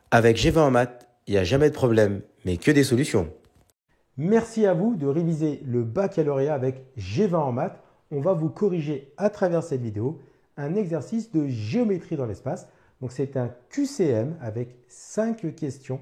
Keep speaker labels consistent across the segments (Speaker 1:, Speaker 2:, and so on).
Speaker 1: Avec G20 en maths, il n'y a jamais de problème, mais que des solutions.
Speaker 2: Merci à vous de réviser le baccalauréat avec G20 en maths. On va vous corriger à travers cette vidéo un exercice de géométrie dans l'espace. Donc c'est un QCM avec 5 questions.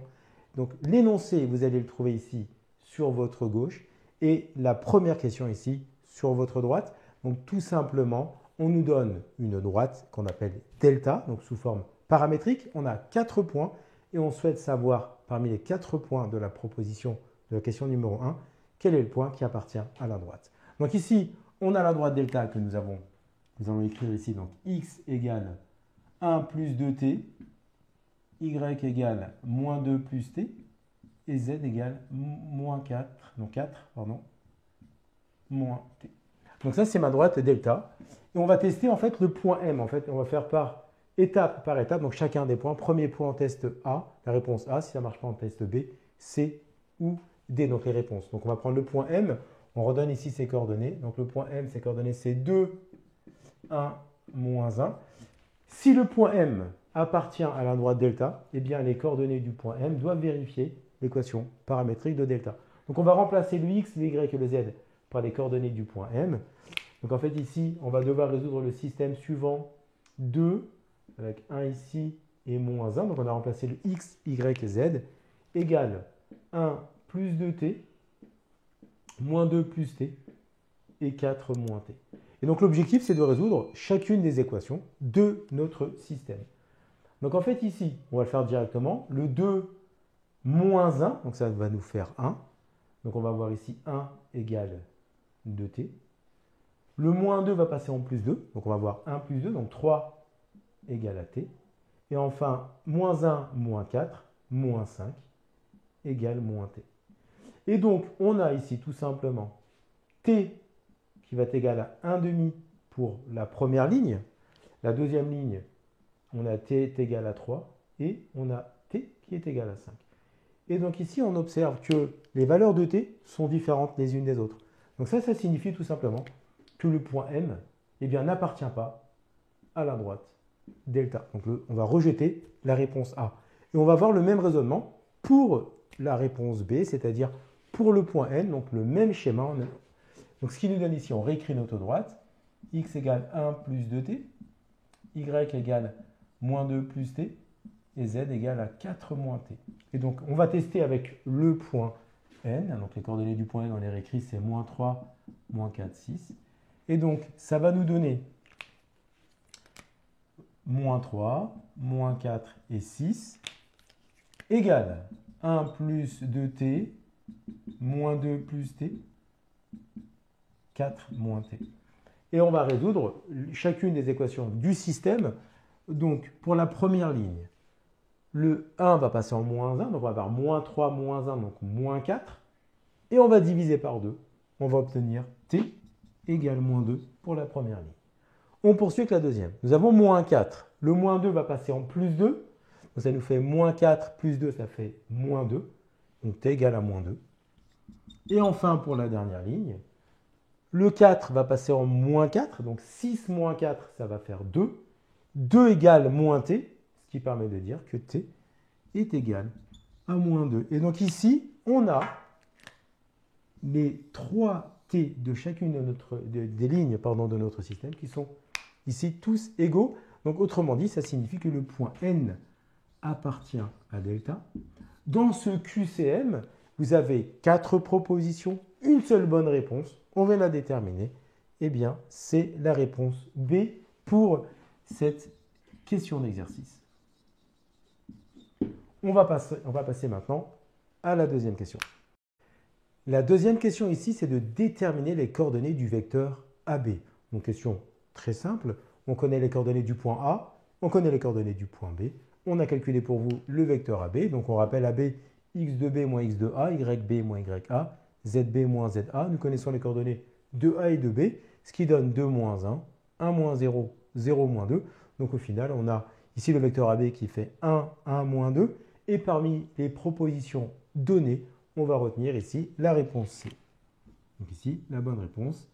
Speaker 2: Donc l'énoncé, vous allez le trouver ici sur votre gauche et la première question ici sur votre droite. Donc tout simplement, on nous donne une droite qu'on appelle delta, donc sous forme paramétrique. On a 4 points et on souhaite savoir parmi les 4 points de la proposition de la question numéro 1, quel est le point qui appartient à la droite. Donc ici, on a la droite delta que nous allons écrire ici, donc x égale 1 plus 2t, y égale moins 2 plus t, et z égale moins 4, non 4, pardon, moins t. Donc ça, c'est ma droite delta. Et on va tester en fait le point M. En fait, on va faire par étape, donc chacun des points. Premier point en test A, la réponse A. Si ça ne marche pas en test B, C ou D, donc les réponses. Donc on va prendre le point M. On redonne ici ses coordonnées. Donc le point M, ses coordonnées, c'est 2, 1, moins 1. Si le point M appartient à la droite delta, eh bien les coordonnées du point M doivent vérifier l'équation paramétrique de delta. Donc on va remplacer le x, le y et le z par les coordonnées du point M. Donc en fait ici, on va devoir résoudre le système suivant 2 avec 1 ici et moins 1. Donc on a remplacé le x, y et z égale 1 plus 2t, moins 2 plus t et 4 moins t. Et donc l'objectif, c'est de résoudre chacune des équations de notre système. Donc en fait ici, on va le faire directement. Le 2 moins 1, donc ça va nous faire 1. Donc on va voir ici 1 égale 2t. Le moins 2 va passer en plus 2, donc on va voir 1 plus 2, donc 3 égale à t. Et enfin, moins 1, moins 4, moins 5 égale moins t. Et donc, on a ici tout simplement t qui va être égal à 1 demi pour la première ligne. La deuxième ligne, on a t est égal à 3 et on a t qui est égal à 5. Et donc ici, on observe que les valeurs de t sont différentes les unes des autres. Donc ça signifie tout simplement que le point M n'appartient pas à la droite delta. Donc on va rejeter la réponse A. Et on va voir le même raisonnement pour la réponse B, c'est-à-dire pour le point N, donc le même schéma. Donc ce qui nous donne ici, on réécrit notre droite, x égale 1 plus 2t, y égale moins 2 plus t, et z égale à 4 moins t. Et donc on va tester avec le point N, donc les coordonnées du point N, on les réécrit, c'est moins 3, moins 4, 6. Et donc ça va nous donner moins 3, moins 4 et 6 égale 1 plus 2t, moins 2 plus t, 4 moins t. Et on va résoudre chacune des équations du système. Donc pour la première ligne, le 1 va passer en moins 1, donc on va avoir moins 3, moins 1, donc moins 4. Et on va diviser par 2. On va obtenir t égale moins 2 pour la première ligne. On poursuit avec la deuxième. Nous avons moins 4. Le moins 2 va passer en plus 2. Donc ça nous fait moins 4 plus 2, ça fait moins 2. Donc t égale à moins 2. Et enfin, pour la dernière ligne, le 4 va passer en moins 4. Donc 6 moins 4, ça va faire 2. 2 égale moins t, ce qui permet de dire que t est égal à moins 2. Et donc ici, on a les 3 t de chacune des lignes de notre système qui sont ici tous égaux. Donc autrement dit, ça signifie que le point N appartient à delta. Dans ce QCM, vous avez 4 propositions, une seule bonne réponse. On va la déterminer. Eh bien, c'est la réponse B pour cette question d'exercice. On va passer maintenant à la deuxième question. La deuxième question ici, c'est de déterminer les coordonnées du vecteur AB. Donc question très simple. On connaît les coordonnées du point A, on connaît les coordonnées du point B. On a calculé pour vous le vecteur AB. Donc on rappelle AB, x de B moins x de A, yb moins ya, zb moins za. Nous connaissons les coordonnées de A et de B, ce qui donne 2 moins 1, 1 moins 0, 0 moins 2. Donc au final, on a ici le vecteur AB qui fait 1, 1 moins 2. Et parmi les propositions données, on va retenir ici la réponse C. Donc ici, la bonne réponse,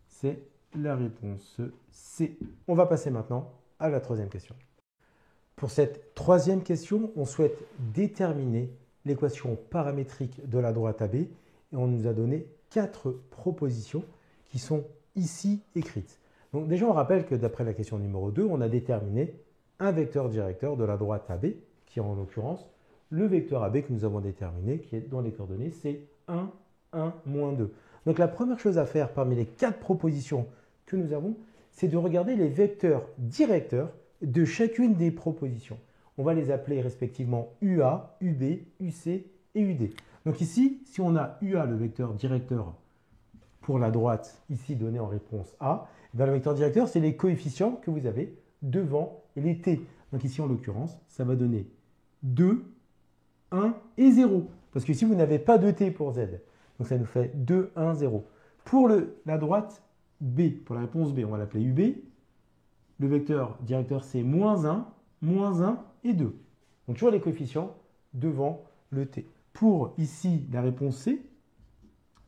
Speaker 2: c'est la réponse C. On va passer maintenant à la troisième question. Pour cette troisième question, on souhaite déterminer l'équation paramétrique de la droite AB et on nous a donné 4 propositions qui sont ici écrites. Donc déjà, on rappelle que d'après la question numéro 2, on a déterminé un vecteur directeur de la droite AB, qui est en l'occurrence le vecteur AB que nous avons déterminé, qui est dans les coordonnées, c'est 1, 1, moins 2. Donc la première chose à faire parmi les 4 propositions que nous avons, c'est de regarder les vecteurs directeurs de chacune des propositions. On va les appeler respectivement UA, UB, UC et UD. Donc ici, si on a UA, le vecteur directeur pour la droite, ici donné en réponse A, le vecteur directeur, c'est les coefficients que vous avez devant les T. Donc ici, en l'occurrence, ça va donner 2, 1 et 0. Parce que ici, vous n'avez pas de T pour Z. Donc ça nous fait 2, 1, 0. Pour la droite B, pour la réponse B, on va l'appeler UB. Le vecteur directeur, c'est -1, -1 et 2. Donc toujours les coefficients devant le T. Pour ici, la réponse C,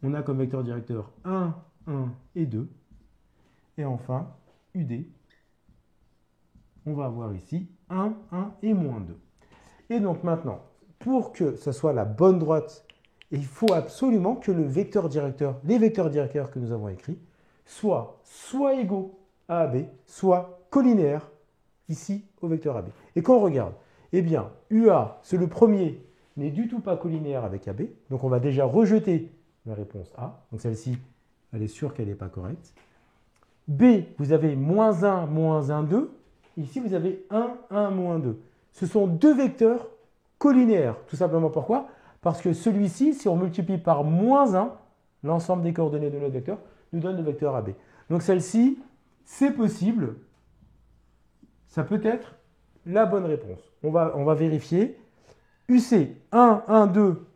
Speaker 2: on a comme vecteur directeur 1, 1 et 2. Et enfin, UD, on va avoir ici 1, 1 et moins 2. Et donc maintenant, pour que ce soit la bonne droite, il faut absolument que les vecteurs directeurs que nous avons écrits soient soit égaux à AB, soit collinéaires ici au vecteur AB. Et quand on regarde, eh bien, UA, c'est le premier, n'est du tout pas collinéaire avec AB. Donc on va déjà rejeter la réponse A. Donc celle-ci, elle est sûre qu'elle n'est pas correcte. B, vous avez -1, -1, 2. Ici, vous avez 1, 1, moins 2. Ce sont deux vecteurs collinéaires. Tout simplement pourquoi? Parce que celui-ci, si on multiplie par -1, l'ensemble des coordonnées de notre vecteur, nous donne le vecteur AB. Donc celle-ci, c'est possible. Ça peut être la bonne réponse. On va vérifier. UC, 1, 1, 2,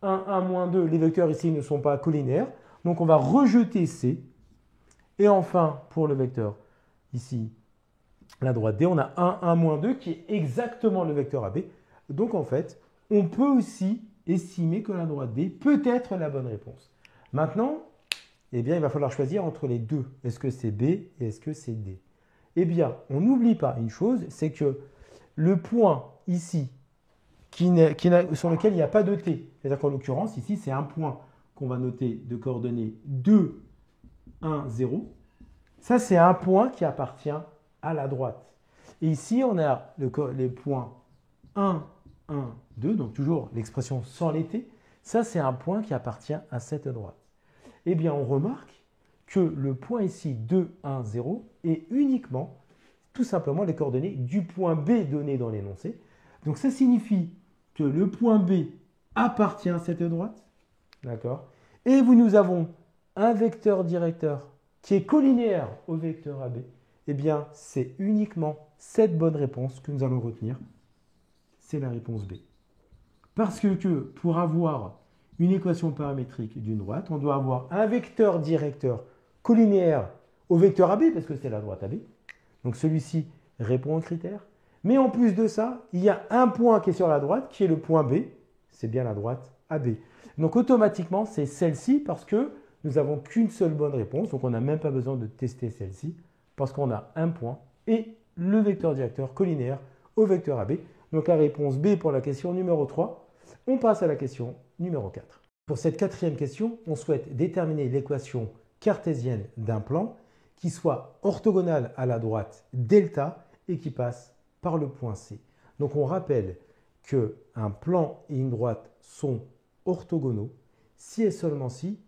Speaker 2: 1, 1, moins 2. Les vecteurs ici ne sont pas collinéaires. Donc on va rejeter C. Et enfin, pour le vecteur ici, la droite D, on a 1, 1, moins 2 qui est exactement le vecteur AB. Donc en fait, on peut aussi estimer que la droite D peut être la bonne réponse. Maintenant, eh bien, il va falloir choisir entre les deux. Est-ce que c'est B et est-ce que c'est D? Eh bien, on n'oublie pas une chose, c'est que le point ici, sur lequel il n'y a pas de T, c'est-à-dire qu'en l'occurrence, ici, c'est un point qu'on va noter de coordonnées 2, 1, 0. Ça, c'est un point qui appartient à la droite. Et ici, on a les points 1, 1, 2, donc toujours l'expression sans les T. Ça, c'est un point qui appartient à cette droite. Eh bien, on remarque que le point ici 2, 1, 0 est uniquement, tout simplement, les coordonnées du point B donné dans l'énoncé. Donc, ça signifie que le point B appartient à cette droite. D'accord? Et nous avons un vecteur directeur qui est collinéaire au vecteur AB. Eh bien, c'est uniquement cette bonne réponse que nous allons retenir. C'est la réponse B. Parce que pour avoir une équation paramétrique d'une droite, on doit avoir un vecteur directeur collinéaire au vecteur AB, parce que c'est la droite AB. Donc celui-ci répond aux critères. Mais en plus de ça, il y a un point qui est sur la droite, qui est le point B. C'est bien la droite AB. Donc automatiquement, c'est celle-ci parce que nous n'avons qu'une seule bonne réponse. Donc on n'a même pas besoin de tester celle-ci parce qu'on a un point et le vecteur directeur collinéaire au vecteur AB. Donc la réponse B pour la question numéro 3. On passe à la question numéro 4. Pour cette quatrième question, on souhaite déterminer l'équation cartésienne d'un plan qui soit orthogonal à la droite delta et qui passe par le point C. Donc on rappelle qu'un plan et une droite sont orthogonaux si et seulement si,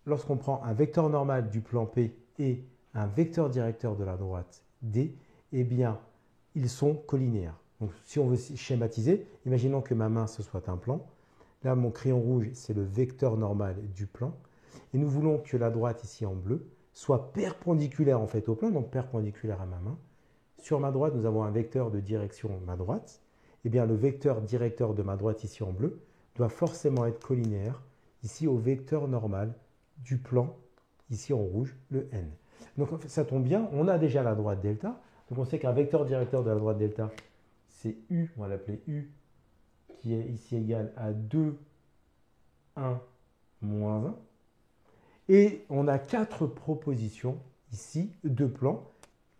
Speaker 2: lorsqu'on prend un vecteur normal du plan P et un vecteur directeur de la droite D, eh bien, ils sont collinéaires. Donc si on veut schématiser, imaginons que ma main, ce soit un plan. Là, mon crayon rouge, c'est le vecteur normal du plan. Et nous voulons que la droite, ici en bleu, soit perpendiculaire en fait au plan, donc perpendiculaire à ma main. Sur ma droite, nous avons un vecteur de direction ma droite. Eh bien, le vecteur directeur de ma droite, ici en bleu, doit forcément être collinéaire, ici au vecteur normal du plan, ici en rouge, le N. Donc ça tombe bien, on a déjà la droite delta. Donc on sait qu'un vecteur directeur de la droite delta, c'est U, on va l'appeler U, qui est ici égal à 2, 1, moins 1. Et on a 4 propositions ici de plans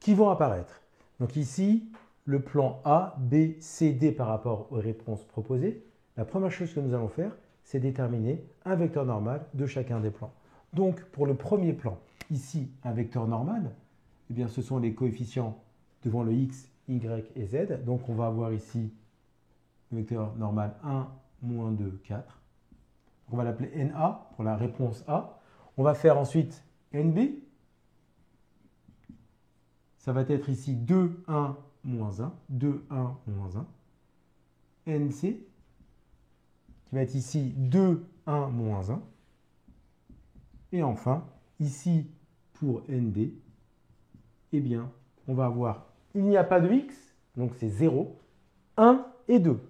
Speaker 2: qui vont apparaître. Donc ici, le plan A, B, C, D par rapport aux réponses proposées, la première chose que nous allons faire, c'est déterminer un vecteur normal de chacun des plans. Donc, pour le premier plan, ici, un vecteur normal, eh bien, ce sont les coefficients devant le x, y et z. Donc, on va avoir ici le vecteur normal 1, moins 2, 4. On va l'appeler NA pour la réponse A. On va faire ensuite NB. Ça va être ici 2, 1, moins 1. 2, 1, moins 1. NC, qui va être ici 2, 1, moins 1. Et enfin, ici, pour NB, eh bien, on va avoir, il n'y a pas de x, donc c'est 0, 1 et 2.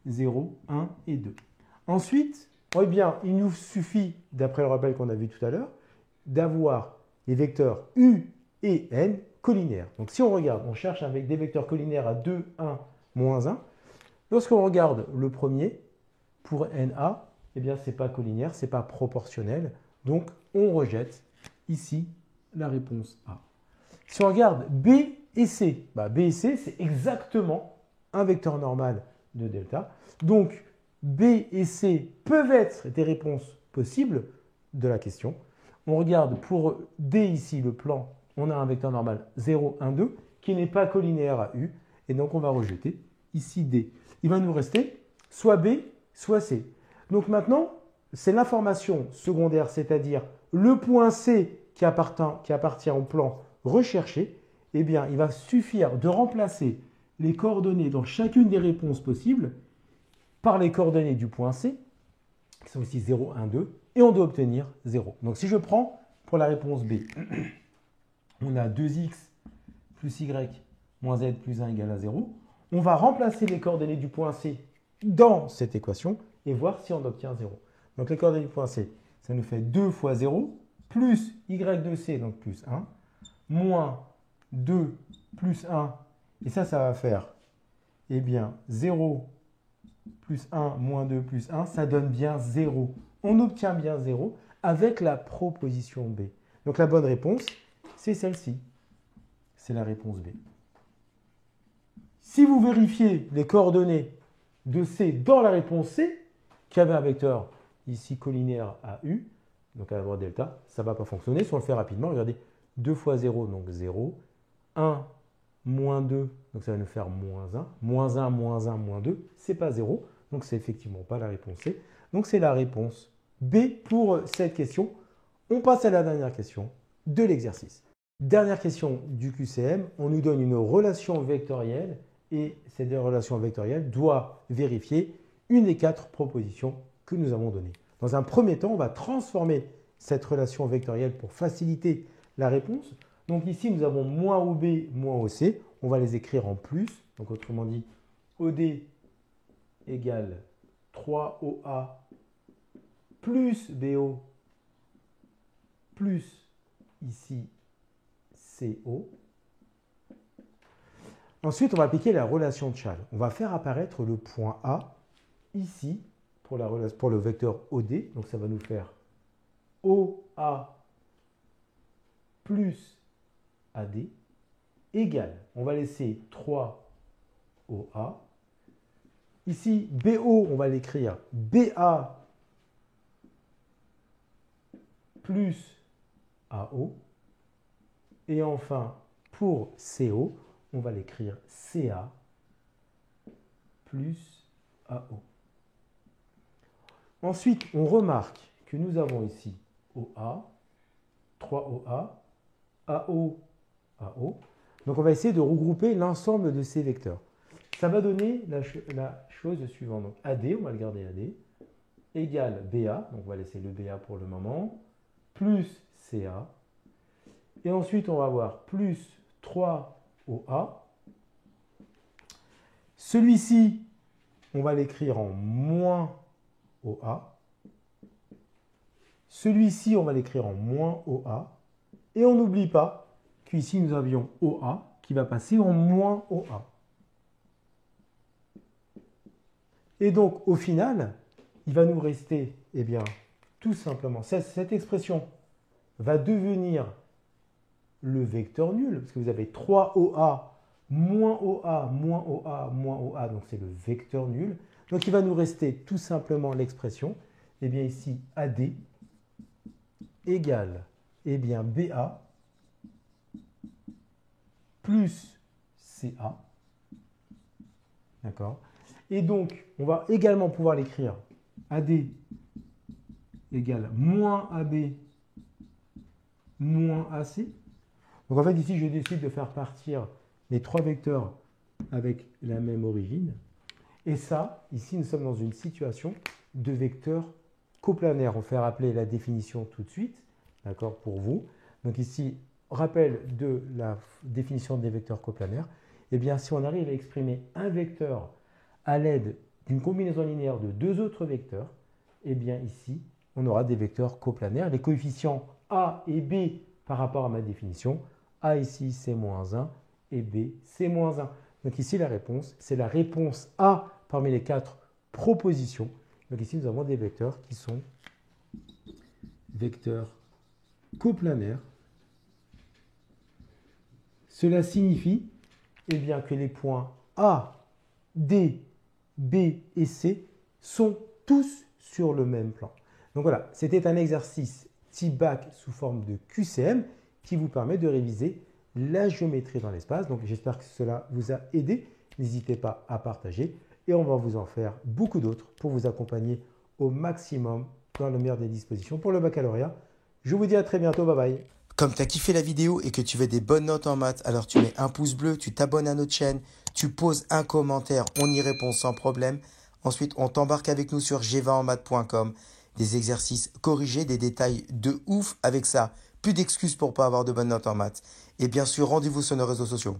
Speaker 2: 0, 1 et 2. Ensuite, eh bien, il nous suffit, d'après le rappel qu'on a vu tout à l'heure, d'avoir les vecteurs U et N collinaires. Donc si on regarde, on cherche avec des vecteurs collinaires à 2, 1, moins 1. Lorsqu'on regarde le premier, pour NA, eh bien, ce n'est pas collinaire, ce n'est pas proportionnel. Donc, on rejette ici la réponse A. Si on regarde B et C, B et C, c'est exactement un vecteur normal de delta. Donc, B et C peuvent être des réponses possibles de la question. On regarde pour D ici, le plan, on a un vecteur normal 0, 1, 2 qui n'est pas collinaire à U. Et donc, on va rejeter ici D. Il va nous rester soit B, soit C. Donc maintenant, c'est l'information secondaire, c'est-à-dire le point C qui appartient au plan recherché. Eh bien, il va suffire de remplacer les coordonnées dans chacune des réponses possibles par les coordonnées du point C, qui sont ici 0, 1, 2, et on doit obtenir 0. Donc si je prends pour la réponse B, on a 2x plus y moins z plus 1 égale à 0. On va remplacer les coordonnées du point C dans cette équation et voir si on obtient 0. Donc les coordonnées du point C, ça nous fait 2 fois 0, plus y de C, donc plus 1, moins 2 plus 1, et ça va faire, eh bien, 0 plus 1 moins 2 plus 1, ça donne bien 0. On obtient bien 0 avec la proposition B. Donc la bonne réponse, c'est celle-ci. C'est la réponse B. Si vous vérifiez les coordonnées de C dans la réponse C, qui avait un vecteur ici collinaire à U, donc à la droite delta, ça ne va pas fonctionner. Si on le fait rapidement, regardez, 2 fois 0, donc 0, 1 moins 2, donc ça va nous faire moins 1, moins 1, moins 1, moins 2, ce n'est pas 0, donc c'est effectivement pas la réponse C. Donc c'est la réponse B pour cette question. On passe à la dernière question de l'exercice. Dernière question du QCM, on nous donne une relation vectorielle et cette relation vectorielle doit vérifier une des 4 propositions que nous avons données. Dans un premier temps, on va transformer cette relation vectorielle pour faciliter la réponse. Donc ici, nous avons moins OB, moins OC. On va les écrire en plus. Donc autrement dit, OD égale 3OA plus BO plus ici CO. Ensuite, on va appliquer la relation de Chasles. On va faire apparaître le point A ici pour le vecteur OD. Donc ça va nous faire OA plus AD égale, on va laisser 3OA. Ici, BO, on va l'écrire BA plus AO. Et enfin, pour CO, on va l'écrire CA plus AO. Ensuite, on remarque que nous avons ici OA, 3OA, AO, AO. Donc, on va essayer de regrouper l'ensemble de ces vecteurs. Ça va donner la chose suivante. Donc, AD, on va le garder AD, égale BA, donc on va laisser le BA pour le moment, plus CA. Et ensuite, on va avoir plus 3OA. Celui-ci, on va l'écrire en moins OA. Celui-ci, on va l'écrire en moins OA. Et on n'oublie pas qu'ici, nous avions OA qui va passer en moins OA. Et donc, au final, il va nous rester, eh bien, tout simplement, cette expression va devenir le vecteur nul, parce que vous avez 3OA moins OA, moins OA, moins OA, donc c'est le vecteur nul. Donc il va nous rester tout simplement l'expression, eh bien ici AD égale BA plus CA. D'accord? Et donc, on va également pouvoir l'écrire AD égale moins AB moins AC. Donc en fait, ici, je décide de faire partir les trois vecteurs avec la même origine. Et ça, ici, nous sommes dans une situation de vecteur coplanaire. On fait rappeler la définition tout de suite, d'accord, pour vous. Donc ici, rappel de la définition des vecteurs coplanaires. Eh bien, si on arrive à exprimer un vecteur à l'aide d'une combinaison linéaire de deux autres vecteurs, eh bien ici, on aura des vecteurs coplanaires. Les coefficients A et B par rapport à ma définition, A ici c'est moins 1 et B c'est moins 1. Donc ici la réponse, c'est la réponse A parmi les quatre propositions. Donc ici nous avons des vecteurs qui sont vecteurs coplanaires. Cela signifie eh bien, que les points A, D, B et C sont tous sur le même plan. Donc voilà, c'était un exercice type bac sous forme de QCM qui vous permet de réviser la géométrie dans l'espace. Donc j'espère que cela vous a aidé. N'hésitez pas à partager et on va vous en faire beaucoup d'autres pour vous accompagner au maximum dans le meilleur des dispositions pour le baccalauréat. Je vous dis à très bientôt, bye bye.
Speaker 1: Comme tu as kiffé la vidéo et que tu veux des bonnes notes en maths, alors tu mets un pouce bleu, tu t'abonnes à notre chaîne, tu poses un commentaire, on y répond sans problème. Ensuite, on t'embarque avec nous sur g20enmaths.com. Des exercices corrigés, des détails de ouf avec ça. Plus d'excuses pour pas avoir de bonnes notes en maths. Et bien sûr, rendez-vous sur nos réseaux sociaux.